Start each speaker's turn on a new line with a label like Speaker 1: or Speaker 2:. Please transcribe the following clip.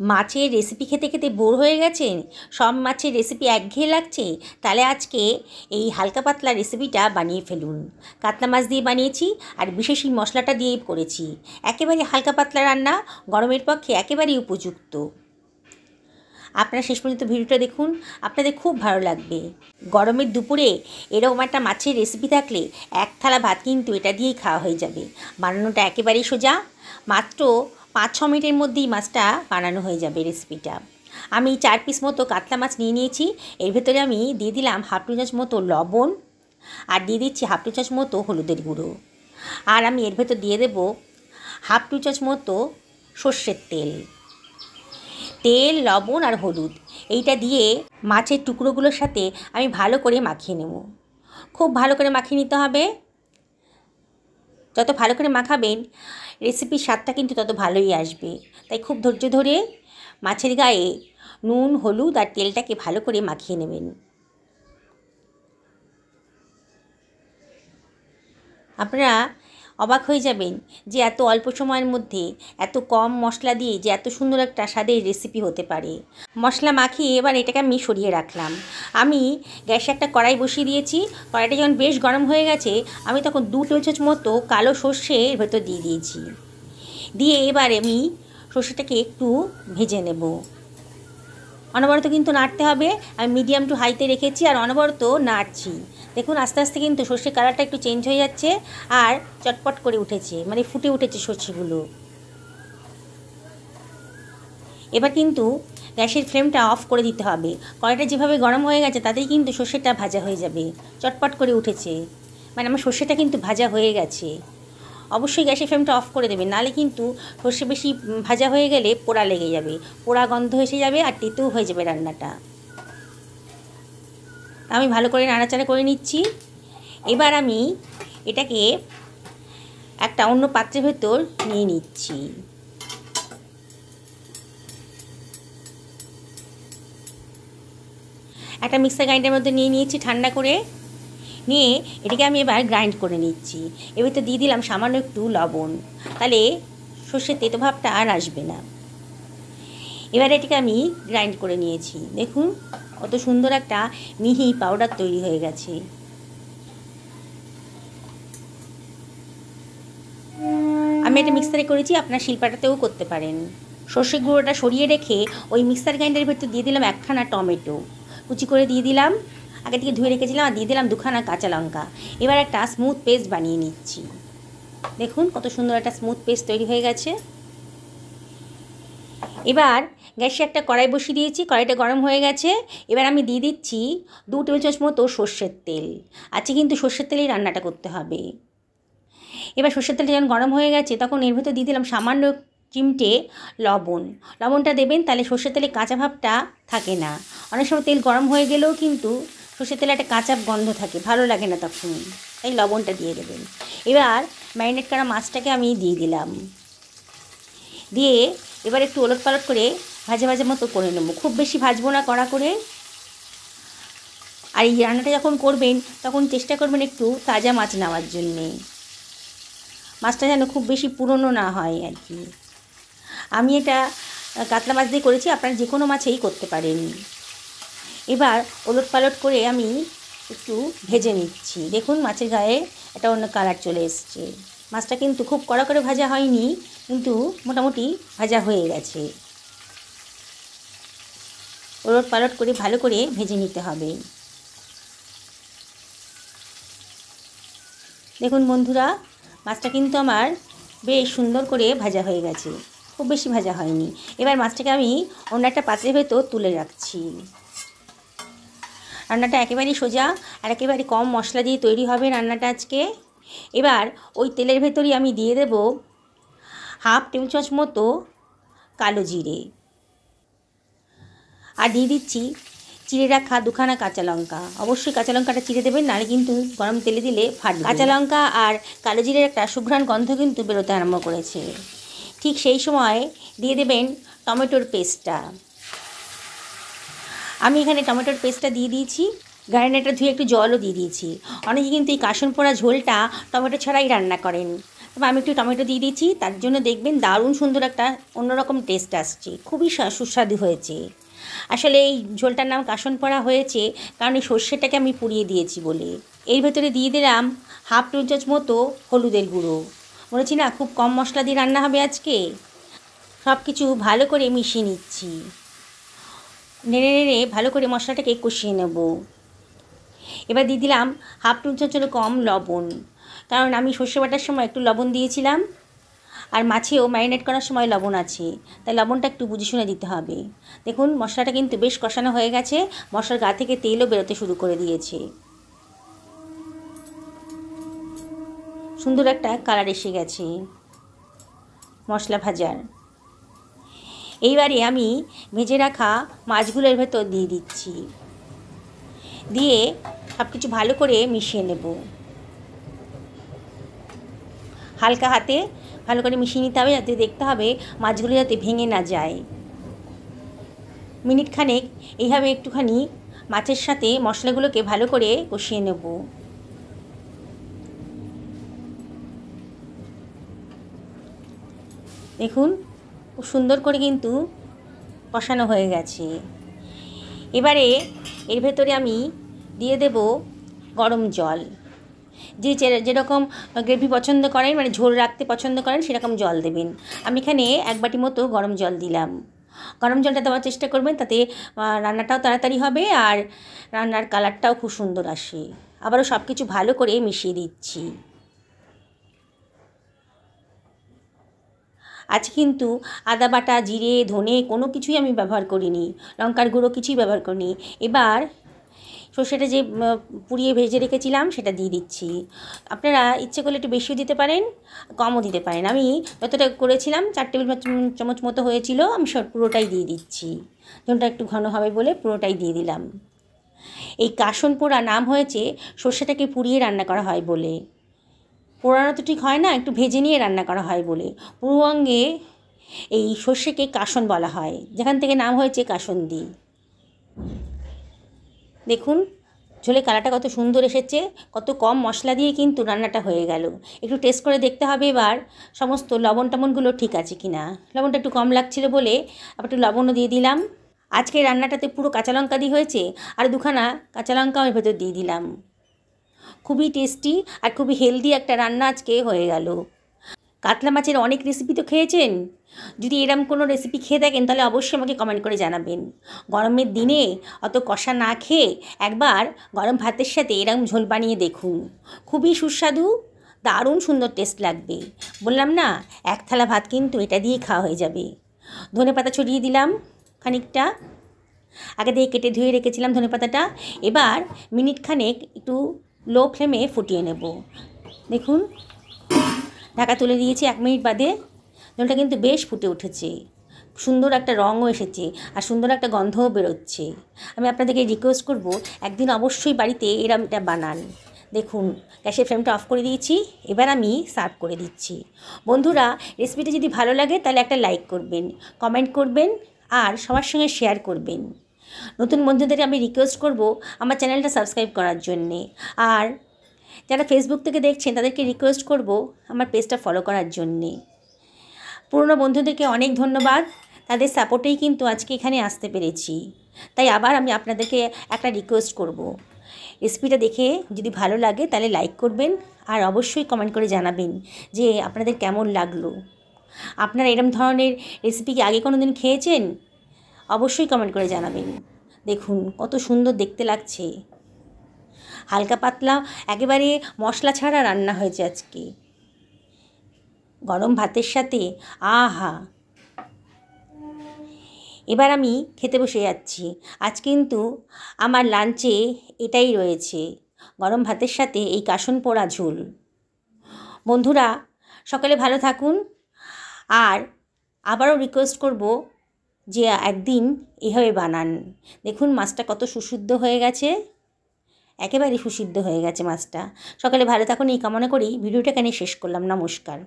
Speaker 1: মাছের রেসিপি খেতে খেতে বোর হয়ে গেছেন, সব মাছের রেসিপি একঘেয়ে লাগছে, তাহলে আজকে এই হালকা পাতলা রেসিপিটা বানিয়ে ফেলুন। কাতলা মাছ দিয়ে বানিয়েছি আর বিশেষ এই মশলাটা দিয়েই করেছি। একেবারে হালকা পাতলা রান্না, গরমের পক্ষে একেবারেই উপযুক্ত। আপনারা শেষ পর্যন্ত ভিডিওটা দেখুন, আপনাদের খুব ভালো লাগবে। গরমের দুপুরে এরকম একটা মাছের রেসিপি থাকলে এক থালা ভাত কিন্তু এটা দিয়েই খাওয়া হয়ে যাবে। বানানোটা একেবারেই সোজা, মাত্র 5-6 মিনিটের মধ্যেই মাছটা বানানো হয়ে যাবে রেসিপিটা। আমি 4 পিস মতো কাতলা মাছ নিয়ে নিয়েছি। এর ভেতরে আমি দিয়ে দিলাম হাফ টি চামচ মতো লবণ, আর দিয়ে দিচ্ছি হাফ টি চামচ মতো হলুদের গুঁড়ো, আর আমি এর ভেতর দিয়ে দেব হাফ টি চামচ মতো সর্ষের তেল। তেল, লবণ আর হলুদ এইটা দিয়ে মাছের টুকরোগুলোর সাথে আমি ভালো করে মাখিয়ে নেব। খুব ভালো করে মাখিয়ে নিতে হবে। যত ভালো করে মাখাবেন রেসিপির স্বাদটা কিন্তু তত ভালোই আসবে। তাই খুব ধৈর্য ধরে মাছের গায়ে নুন, হলুদ আর তেলটাকে ভালো করে মাখিয়ে নেবেন। আপনারা অবাক হয়ে যাবেন যে এত অল্প সময়ের মধ্যে এত কম মশলা দিয়ে যে এত সুন্দর একটা স্বাদের রেসিপি হতে পারে। মশলা মাখিয়ে এবার এটাকে আমি সরিয়ে রাখলাম। আমি গ্যাসে একটা কড়াই বসিয়ে দিয়েছি। কড়াইটা যখন বেশ গরম হয়ে গেছে, আমি তখন 2 টেবিল চামচ মতো কালো সর্ষে এর ভেতর দিয়ে দিয়েছি। দিয়ে এবার আমি সর্ষেটাকে একটু ভেজে নেব। অনবরত কিন্তু নাড়তে হবে। আমি মিডিয়াম টু হাইতে রেখেছি আর অনবরত নাড়ছি। দেখুন আস্তে আস্তে কিন্তু সর্ষের কালারটা একটু চেঞ্জ হয়ে যাচ্ছে আর চটপট করে উঠেছে, মানে ফুটে উঠেছে সর্ষেগুলো। এবার কিন্তু গ্যাসের ফ্লেমটা অফ করে দিতে হবে। কড়াইটা যেভাবে গরম হয়ে গেছে তাতেই কিন্তু সর্ষেটা ভাজা হয়ে যাবে, চটপট করে উঠেছে, মানে আমার সর্ষেটা কিন্তু ভাজা হয়ে গেছে। অবশ্যই গ্যাসের ফ্লেমটা অফ করে দেবেন, নাহলে কিন্তু সর্ষে বেশি ভাজা হয়ে গেলে পোড়া লেগে যাবে, পোড়া গন্ধ এসে যাবে আর তেতেও হয়ে যাবে রান্নাটা। আমি ভালো করে নাড়াচাড়া করে নিচ্ছি। এবার আমি এটাকে একটা অন্য পাত্রের ভেতর নিয়ে নিচ্ছি। একটা মিক্সার গ্রাইন্ডারের মধ্যে নিয়ে নিয়েছি ঠান্ডা করে। নিয়ে এটাকে আমি এবার গ্রাইন্ড করে নিচ্ছি। এর ভিতরে দিয়ে দিলাম সামান্য একটু লবণ, তাহলে সর্ষের তেতো ভাবটা আর আসবে না। এবার এটাকে আমি গ্রাইন্ড করে নিয়েছি। দেখুন কত সুন্দর একটা মিহি পাউডার তৈরি হয়ে গেছে। আমি এটা মিক্সারে করেছি, আপনার শিলপাটাতেও করতে পারেন। সর্ষে গুঁড়োটা সরিয়ে রেখে ওই মিক্সার গ্রাইন্ডারের ভেতর দিয়ে দিলাম 1খানা টমেটো, কুচি করে দিয়ে দিলাম, আগে থেকে ধুয়ে রেখেছিলাম, আর দিয়ে দিলাম 2খানা কাঁচা লঙ্কা। এবার একটা স্মুথ পেস্ট বানিয়ে নিচ্ছি। দেখুন কত সুন্দর একটা স্মুথ পেস্ট তৈরি হয়ে গেছে। এবার গ্যাসে একটা কড়াই বসিয়ে দিয়েছি, কড়াইটা গরম হয়ে গেছে। এবার আমি দিয়ে দিচ্ছি 2 টেবিল চামচ মতো সর্ষের তেল। আজকে কিন্তু সর্ষের তেলেই রান্নাটা করতে হবে। এবার সর্ষের তেলটা যখন গরম হয়ে গেছে তখন এর ভেতর দিয়ে দিলাম সামান্য চিমটে লবণ। লবণটা দেবেন, তাহলে সর্ষের তেলে কাঁচা ভাবটা থাকে না। অনেক সময় তেল গরম হয়ে গেলেও কিন্তু সর্ষের তেলে একটা কাঁচা গন্ধ থাকে, ভালো লাগে না তখন, তাই লবণটা দিয়ে দেবেন। এবার ম্যারিনেট করা মাছটাকে আমি দিয়ে দিলাম। দিয়ে এবার একটু ওলট পালট করে ভাজা ভাজা মতো করে নেব। খুব বেশি ভাজবো না কড়া করে। আর এই রান্নাটা যখন করবেন তখন চেষ্টা করবেন একটু তাজা মাছ নেওয়ার জন্যে, মাছটা যেন খুব বেশি পুরনো না হয় আর কি। আমি এটা কাতলা মাছ দিয়ে করেছি, আপনারা যে কোনো মাছেই করতে পারেন। এবার ওলট পালট করে আমি একটু ভেজে নিচ্ছি। দেখুন মাছের গায়ে একটা অন্য কালার চলে এসছে। মাছটা কিন্তু খুব কড়া করে ভাজা হয়নি, কিন্তু মোটামুটি ভাজা হয়ে গেছে। ওলট পালট করে ভালো করে ভেজে নিতে হবে। দেখুন বন্ধুরা, মাছটা কিন্তু আমার বেশ সুন্দর করে ভাজা হয়ে গেছে, খুব বেশি ভাজা হয়নি। এবার মাছটাকে আমি অন্য একটা পাত্রের ভেতর তুলে রাখছি। রান্নাটা একেবারেই সোজা আর একেবারে কম মশলা দিয়ে তৈরি হবে রান্নাটা আজকে। এবার ওই তেলের ভেতরই আমি দিয়ে দেব হাফ টেবিল চামচ মতো কালো জিরে, আর দিয়ে দিচ্ছি চিড়ে রাখা 2খানা কাঁচা লঙ্কা। অবশ্যই কাঁচা লঙ্কাটা চিড়ে দেবেন, নাহলে কিন্তু গরম তেলে দিলে ফাটবে। কাঁচা লঙ্কা আর কালো জিরের একটা সুঘ্রাণ গন্ধ কিন্তু বেরোতে আরম্ভ করেছে। ঠিক সেই সময় দিয়ে দেবেন টমেটোর পেস্টটা। আমি এখানে টমেটোর পেস্টটা দিয়ে দিয়েছি। গ্রাইন্ডারটা ধুয়ে একটু জলও দিয়ে দিয়েছি। অনেকে কিন্তু এই কাসুন পোড়া ঝোলটা টমেটো ছাড়াই রান্না করেন, এবার আমি একটু টমেটো দিয়ে দিচ্ছি, তার জন্য দেখবেন দারুণ সুন্দর একটা অন্যরকম টেস্ট আসছে, খুবই সুস্বাদু হয়েছে। আসলে এই ঝোলটার নাম কাশন পোড়া হয়েছে কারণ এই সর্ষেটাকে আমি পুড়িয়ে দিয়েছি বলে। এর ভেতরে দিয়ে দিলাম হাফ টেবিল চামচ মতো হলুদের গুঁড়ো। বলেছি না খুব কম মশলা দিয়ে রান্না হবে আজকে। সব কিছু ভালো করে মিশিয়ে নিচ্ছি, নেড়ে নেড়ে ভালো করে মশলাটাকে কষিয়ে নেব। এবার দিয়ে দিলাম হাফ টেবিল চামচেরও কম লবণ, কারণ আমি সর্ষে বাটার সময় একটু লবণ দিয়েছিলাম, আর মাছেও ম্যারিনেট করার সময় লবণ আছে, তাই লবণটা একটু বুঝে শুনে দিতে হবে। দেখুন মশলাটা কিন্তু বেশ কষানো হয়ে গেছে, মশলার গা থেকে তেলও বেরোতে শুরু করে দিয়েছে, সুন্দর একটা কালার এসে গেছে মশলা ভাজার। এইবারে আমি ভেজে রাখা মাছগুলোর ভেতর দিয়ে দিচ্ছি, দিয়ে সব কিছু ভালো করে মিশিয়ে নেব। হালকা হাতে ভালো করে মিশিয়ে নিতে হবে, যাতে দেখতে হবে মাছগুলো যাতে ভেঙে না যায়। মিনিট খানেক এইভাবে একটুখানি মাছের সাথে মশলাগুলোকে ভালো করে কষিয়ে নেব। দেখুন খুব সুন্দর করে কিন্তু কষানো হয়ে গেছে। এবারে এর ভেতরে আমি দিয়ে দেব গরম জল। যেরকম গ্রেভি পছন্দ করেন, মানে ঝোল রাখতে পছন্দ করেন, সেরকম জল দেবেন। আমি এখানে 1 বাটি মতো গরম জল দিলাম। গরম জলটা দেওয়ার চেষ্টা করবেন, তাতে রান্নাটাও তাড়াতাড়ি হবে আর রান্নার কালারটাও খুব সুন্দর আসে। আবারও সব কিছু ভালো করে মিশিয়ে দিচ্ছি। আজ কিন্তু আদা বাটা, জিরে, ধনে কোনো কিছুই আমি ব্যবহার করিনি, লঙ্কার গুঁড়ো কিছুই ব্যবহার করিনি। এবার সর্ষেটা যে পুড়িয়ে ভেজে রেখেছিলাম সেটা দিয়ে দিচ্ছি। আপনারা ইচ্ছে করলে একটু বেশিও দিতে পারেন, কমও দিতে পারেন। আমি যতটা করেছিলাম 4 টেবিল চামচ মতো হয়েছিল, আমি পুরোটাই দিয়ে দিচ্ছি। ঝোলটা একটু ঘন হবে বলে পুরোটাই দিয়ে দিলাম। এই কাশন পোড়া নাম হয়েছে সর্ষেটাকে পুড়িয়ে রান্না করা হয় বলে। পোড়ানো তো ঠিক হয় না, একটু ভেজে নিয়ে রান্না করা হয় বলে পূর্ববঙ্গে এই সর্ষেকে কাশন বলা হয়, যেখান থেকে নাম হয়েছে কাসন্দি। দেখুন ঝোলের কালারটা কত সুন্দর এসেছে, কত কম মশলা দিয়ে কিন্তু রান্নাটা হয়ে গেল। একটু টেস্ট করে দেখতে হবে এবার সমস্ত লবণ টবণগুলো ঠিক আছে কি না। লবণটা একটু কম লাগছিল বলে আবার একটু লবণও দিয়ে দিলাম। আজকে রান্নাটাতে পুরো কাঁচা লঙ্কা দিয়ে হয়েছে, আর 2খানা কাঁচা লঙ্কাও এর ভেতর দিয়ে দিলাম। খুবই টেস্টি আর খুবই হেলদি একটা রান্না আজকে হয়ে গেল। কাতলা মাছের অনেক রেসিপি তো খেয়েছেন, যদি এরম কোনো রেসিপি খেয়ে থাকেন তাহলে অবশ্যই আমাকে কমেন্ট করে জানাবেন। গরমের দিনে অত কষা না খেয়ে একবার গরম ভাতের সাথে এরম ঝোল বানিয়ে দেখুন, খুবই সুস্বাদু, দারুণ সুন্দর টেস্ট লাগবে। বললাম না 1 থালা ভাত কিন্তু এটা দিয়েই খাওয়া হয়ে যাবে। ধনেপাতা ছড়িয়ে দিলাম খানিকটা, আগে দিয়ে কেটে ধুয়ে রেখেছিলাম ধনেপাতাটা। এবার মিনিট খানেক একটু লো ফ্লেমে ফুটিয়ে নেব। দেখুন ঢাকা তুলে দিয়েছি, 1 মিনিট বাদে ঝোলটা কিন্তু বেশ ফুটে উঠেছে, সুন্দর একটা রঙও এসেছে আর সুন্দর একটা গন্ধও বেরোচ্ছে। আমি আপনাদেরকে রিকোয়েস্ট করব একদিন অবশ্যই বাড়িতে এরমটা বানান। দেখুন গ্যাসের ফ্লেমটা অফ করে দিয়েছি, এবার আমি সার্ভ করে দিচ্ছি। বন্ধুরা রেসিপিটা যদি ভালো লাগে তাহলে একটা লাইক করবেন, কমেন্ট করবেন আর সবার সঙ্গে শেয়ার করবেন। নতুন বন্ধুদের আমি রিকোয়েস্ট করব আমার চ্যানেলটা সাবস্ক্রাইব করার জন্যে, আর যারা ফেসবুক থেকে দেখছেন তাদেরকে রিকোয়েস্ট করব আমার পেজটা ফলো করার জন্যে। পুরনো বন্ধুদেরকে অনেক ধন্যবাদ, তাদের সাপোর্টেই কিন্তু আজকে এখানে আসতে পেরেছি। তাই আবার আমি আপনাদেরকে একটা রিকোয়েস্ট করব, রেসিপিটা দেখে যদি ভালো লাগে তাহলে লাইক করবেন আর অবশ্যই কমেন্ট করে জানাবেন যে আপনাদের কেমন লাগলো। আপনারা এরম ধরনের রেসিপি কি আগে কোনো দিন খেয়েছেন? অবশ্যই কমেন্ট করে জানাবেন। দেখুন কত সুন্দর দেখতে লাগছে, হালকা পাতলা একেবারে মশলা ছাড়া রান্না হয়েছে আজকে গরম ভাতের সাথে। আহা, এবার আমি খেতে বসে যাচ্ছি। আজ কিন্তু আমার লাঞ্চে এটাই রয়েছে, গরম ভাতের সাথে এই কাশন পোড়া ঝোল। বন্ধুরা সকলে ভালো থাকুন, আর আবারও রিকোয়েস্ট করব যে একদিন এভাবে বানান। দেখুন মাছটা কত সুসিদ্ধ হয়ে গেছে, একেবারে সুসিদ্ধ হয়ে গেছে মাছটা। সকলে ভালো থাকুন এই কামনা করেই ভিডিওটা এখানে শেষ করলাম। নমস্কার।